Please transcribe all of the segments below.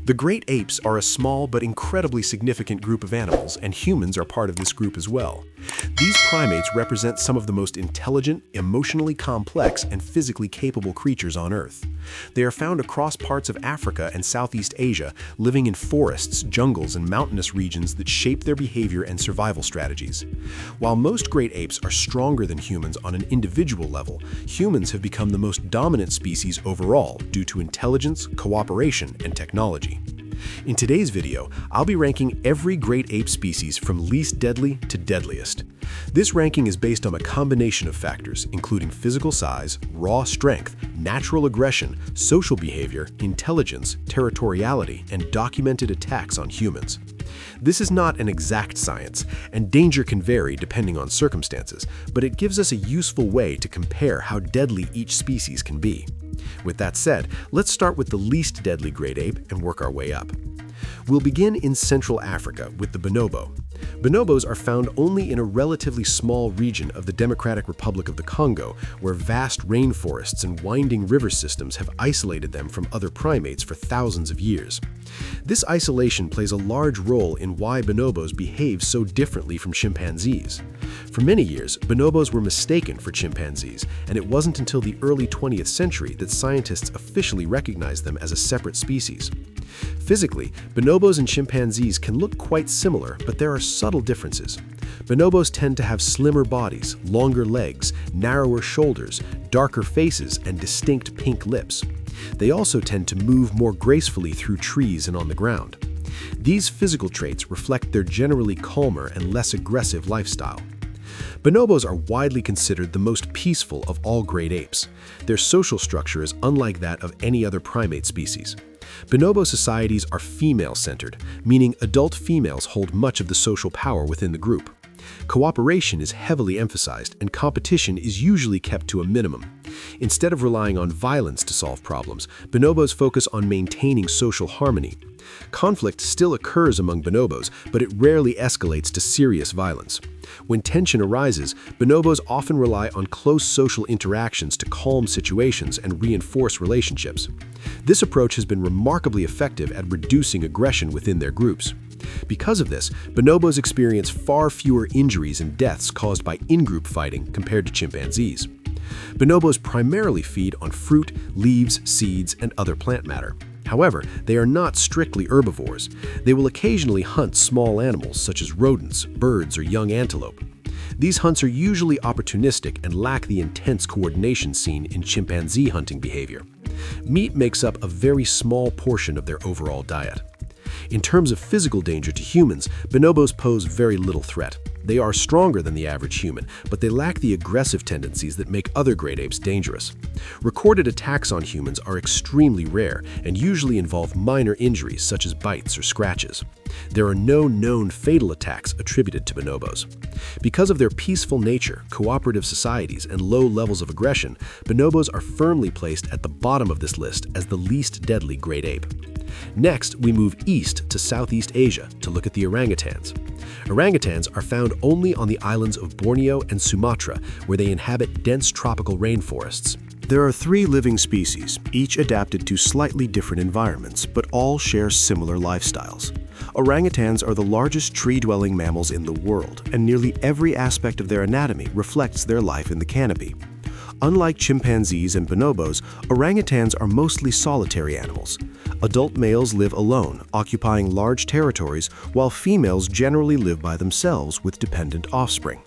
The great apes are a small but incredibly significant group of animals, and humans are part of this group as well. These primates represent some of the most intelligent, emotionally complex, and physically capable creatures on Earth. They are found across parts of Africa and Southeast Asia, living in forests, jungles, and mountainous regions that shape their behavior and survival strategies. While most great apes are stronger than humans on an individual level, humans have become the most dominant species overall due to intelligence, cooperation, and technology. In today's video, I'll be ranking every great ape species from least deadly to deadliest. This ranking is based on a combination of factors, including physical size, raw strength, natural aggression, social behavior, intelligence, territoriality, and documented attacks on humans. This is not an exact science, and danger can vary depending on circumstances, but it gives us a useful way to compare how deadly each species can be. With that said, let's start with the least deadly great ape and work our way up. We'll begin in Central Africa with the bonobo. Bonobos are found only in a relatively small region of the Democratic Republic of the Congo, where vast rainforests and winding river systems have isolated them from other primates for thousands of years. This isolation plays a large role in why bonobos behave so differently from chimpanzees. For many years, bonobos were mistaken for chimpanzees, and it wasn't until the early 20th century that scientists officially recognized them as a separate species. Physically, bonobos and chimpanzees can look quite similar, but there are subtle differences. Bonobos tend to have slimmer bodies, longer legs, narrower shoulders, darker faces, and distinct pink lips. They also tend to move more gracefully through trees and on the ground. These physical traits reflect their generally calmer and less aggressive lifestyle. Bonobos are widely considered the most peaceful of all great apes. Their social structure is unlike that of any other primate species. Bonobo societies are female-centered, meaning adult females hold much of the social power within the group. Cooperation is heavily emphasized, and competition is usually kept to a minimum. Instead of relying on violence to solve problems, bonobos focus on maintaining social harmony. Conflict still occurs among bonobos, but it rarely escalates to serious violence. When tension arises, bonobos often rely on close social interactions to calm situations and reinforce relationships. This approach has been remarkably effective at reducing aggression within their groups. Because of this, bonobos experience far fewer injuries and deaths caused by in-group fighting compared to chimpanzees. Bonobos primarily feed on fruit, leaves, seeds, and other plant matter. However, they are not strictly herbivores. They will occasionally hunt small animals such as rodents, birds, or young antelope. These hunts are usually opportunistic and lack the intense coordination seen in chimpanzee hunting behavior. Meat makes up a very small portion of their overall diet. In terms of physical danger to humans, bonobos pose very little threat. They are stronger than the average human, but they lack the aggressive tendencies that make other great apes dangerous. Recorded attacks on humans are extremely rare and usually involve minor injuries such as bites or scratches. There are no known fatal attacks attributed to bonobos. Because of their peaceful nature, cooperative societies, and low levels of aggression, bonobos are firmly placed at the bottom of this list as the least deadly great ape. Next, we move east to Southeast Asia to look at the orangutans. Orangutans are found only on the islands of Borneo and Sumatra, where they inhabit dense tropical rainforests. There are 3 living species, each adapted to slightly different environments, but all share similar lifestyles. Orangutans are the largest tree-dwelling mammals in the world, and nearly every aspect of their anatomy reflects their life in the canopy. Unlike chimpanzees and bonobos, orangutans are mostly solitary animals. Adult males live alone, occupying large territories, while females generally live by themselves with dependent offspring.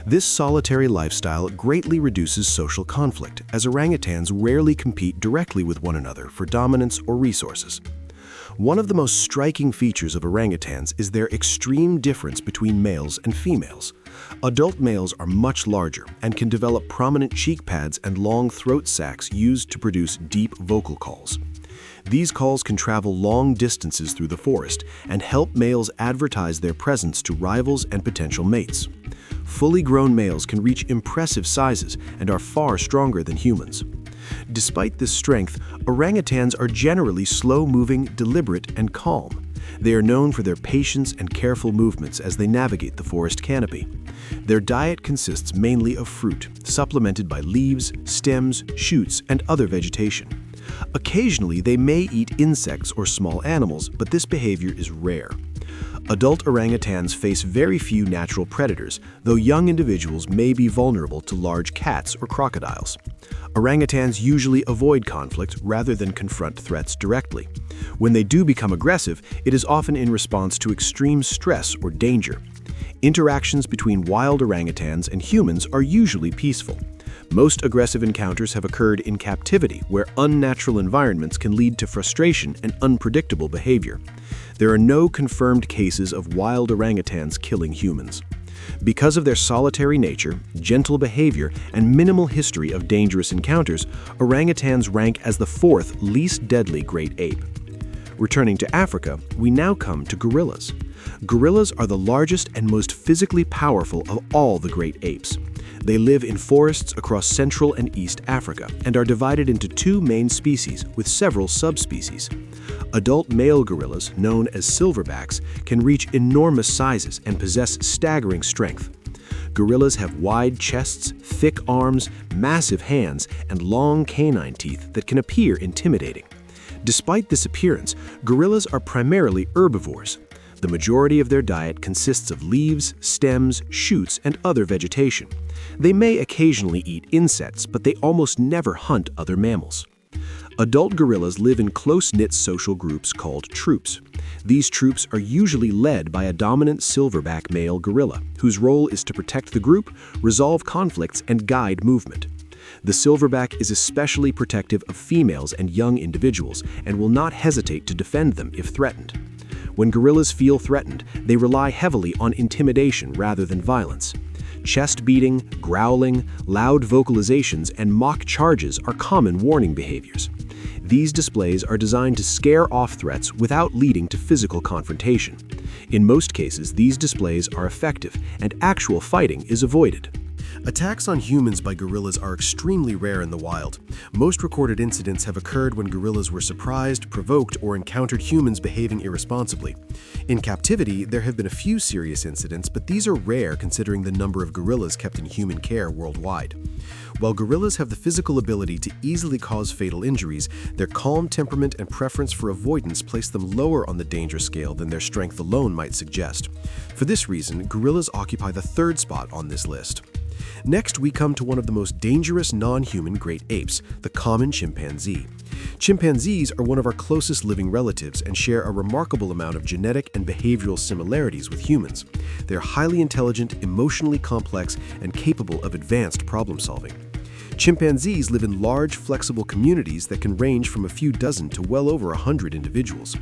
This solitary lifestyle greatly reduces social conflict, as orangutans rarely compete directly with one another for dominance or resources. One of the most striking features of orangutans is their extreme difference between males and females. Adult males are much larger and can develop prominent cheek pads and long throat sacs used to produce deep vocal calls. These calls can travel long distances through the forest and help males advertise their presence to rivals and potential mates. Fully grown males can reach impressive sizes and are far stronger than humans. Despite this strength, orangutans are generally slow-moving, deliberate, and calm. They are known for their patience and careful movements as they navigate the forest canopy. Their diet consists mainly of fruit, supplemented by leaves, stems, shoots, and other vegetation. Occasionally, they may eat insects or small animals, but this behavior is rare. Adult orangutans face very few natural predators, though young individuals may be vulnerable to large cats or crocodiles. Orangutans usually avoid conflict rather than confront threats directly. When they do become aggressive, it is often in response to extreme stress or danger. Interactions between wild orangutans and humans are usually peaceful. Most aggressive encounters have occurred in captivity, where unnatural environments can lead to frustration and unpredictable behavior. There are no confirmed cases of wild orangutans killing humans. Because of their solitary nature, gentle behavior, and minimal history of dangerous encounters, orangutans rank as the fourth least deadly great ape. Returning to Africa, we now come to gorillas. Gorillas are the largest and most physically powerful of all the great apes. They live in forests across Central and East Africa and are divided into two main species with several subspecies. Adult male gorillas, known as silverbacks, can reach enormous sizes and possess staggering strength. Gorillas have wide chests, thick arms, massive hands, and long canine teeth that can appear intimidating. Despite this appearance, gorillas are primarily herbivores. The majority of their diet consists of leaves, stems, shoots, and other vegetation. They may occasionally eat insects, but they almost never hunt other mammals. Adult gorillas live in close-knit social groups called troops. These troops are usually led by a dominant silverback male gorilla, whose role is to protect the group, resolve conflicts, and guide movement. The silverback is especially protective of females and young individuals and will not hesitate to defend them if threatened. When gorillas feel threatened, they rely heavily on intimidation rather than violence. Chest beating, growling, loud vocalizations, and mock charges are common warning behaviors. These displays are designed to scare off threats without leading to physical confrontation. In most cases, these displays are effective, and actual fighting is avoided. Attacks on humans by gorillas are extremely rare in the wild. Most recorded incidents have occurred when gorillas were surprised, provoked, or encountered humans behaving irresponsibly. In captivity, there have been a few serious incidents, but these are rare considering the number of gorillas kept in human care worldwide. While gorillas have the physical ability to easily cause fatal injuries, their calm temperament and preference for avoidance place them lower on the danger scale than their strength alone might suggest. For this reason, gorillas occupy the third spot on this list. Next, we come to one of the most dangerous non-human great apes, the common chimpanzee. Chimpanzees are one of our closest living relatives and share a remarkable amount of genetic and behavioral similarities with humans. They are highly intelligent, emotionally complex, and capable of advanced problem solving. Chimpanzees live in large, flexible communities that can range from a few dozen to well over 100 individuals.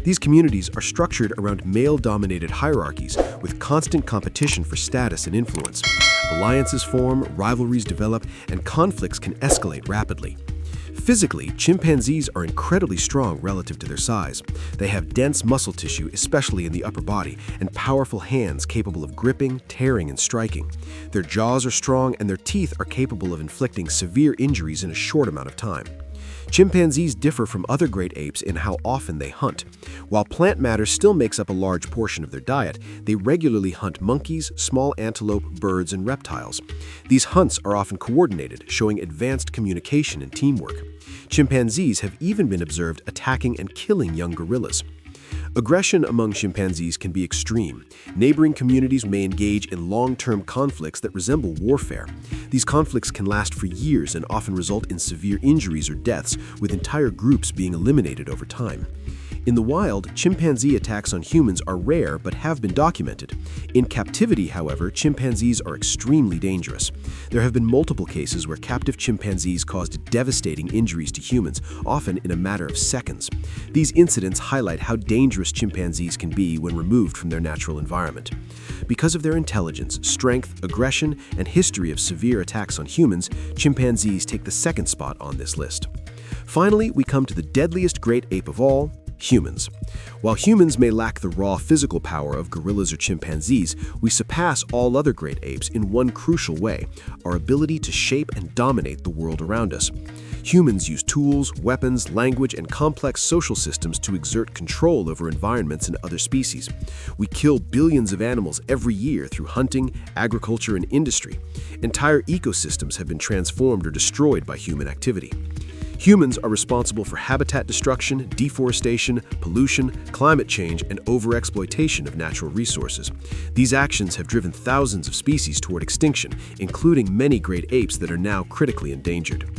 These communities are structured around male-dominated hierarchies with constant competition for status and influence. Alliances form, rivalries develop, and conflicts can escalate rapidly. Physically, chimpanzees are incredibly strong relative to their size. They have dense muscle tissue, especially in the upper body, and powerful hands capable of gripping, tearing, and striking. Their jaws are strong, and their teeth are capable of inflicting severe injuries in a short amount of time. Chimpanzees differ from other great apes in how often they hunt. While plant matter still makes up a large portion of their diet, they regularly hunt monkeys, small antelope, birds, and reptiles. These hunts are often coordinated, showing advanced communication and teamwork. Chimpanzees have even been observed attacking and killing young gorillas. Aggression among chimpanzees can be extreme. Neighboring communities may engage in long-term conflicts that resemble warfare. These conflicts can last for years and often result in severe injuries or deaths, with entire groups being eliminated over time. In the wild, chimpanzee attacks on humans are rare but have been documented. In captivity, however, chimpanzees are extremely dangerous. There have been multiple cases where captive chimpanzees caused devastating injuries to humans, often in a matter of seconds. These incidents highlight how dangerous chimpanzees can be when removed from their natural environment. Because of their intelligence, strength, aggression, and history of severe attacks on humans, chimpanzees take the second spot on this list. Finally, we come to the deadliest great ape of all, humans. While humans may lack the raw physical power of gorillas or chimpanzees, we surpass all other great apes in one crucial way: our ability to shape and dominate the world around us. Humans use tools, weapons, language, and complex social systems to exert control over environments and other species. We kill billions of animals every year through hunting, agriculture, and industry. Entire ecosystems have been transformed or destroyed by human activity. Humans are responsible for habitat destruction, deforestation, pollution, climate change, and overexploitation of natural resources. These actions have driven thousands of species toward extinction, including many great apes that are now critically endangered.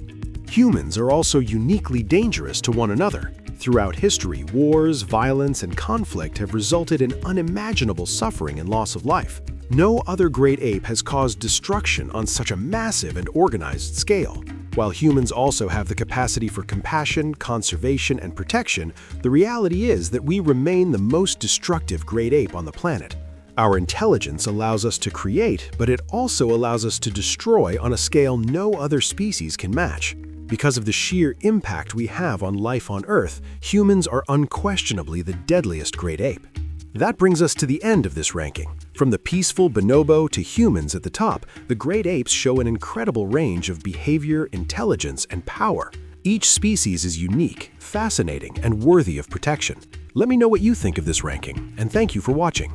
Humans are also uniquely dangerous to one another. Throughout history, wars, violence, and conflict have resulted in unimaginable suffering and loss of life. No other great ape has caused destruction on such a massive and organized scale. While humans also have the capacity for compassion, conservation, and protection, the reality is that we remain the most destructive great ape on the planet. Our intelligence allows us to create, but it also allows us to destroy on a scale no other species can match. Because of the sheer impact we have on life on Earth, humans are unquestionably the deadliest great ape. That brings us to the end of this ranking. From the peaceful bonobo to humans at the top, the great apes show an incredible range of behavior, intelligence, and power. Each species is unique, fascinating, and worthy of protection. Let me know what you think of this ranking, and thank you for watching.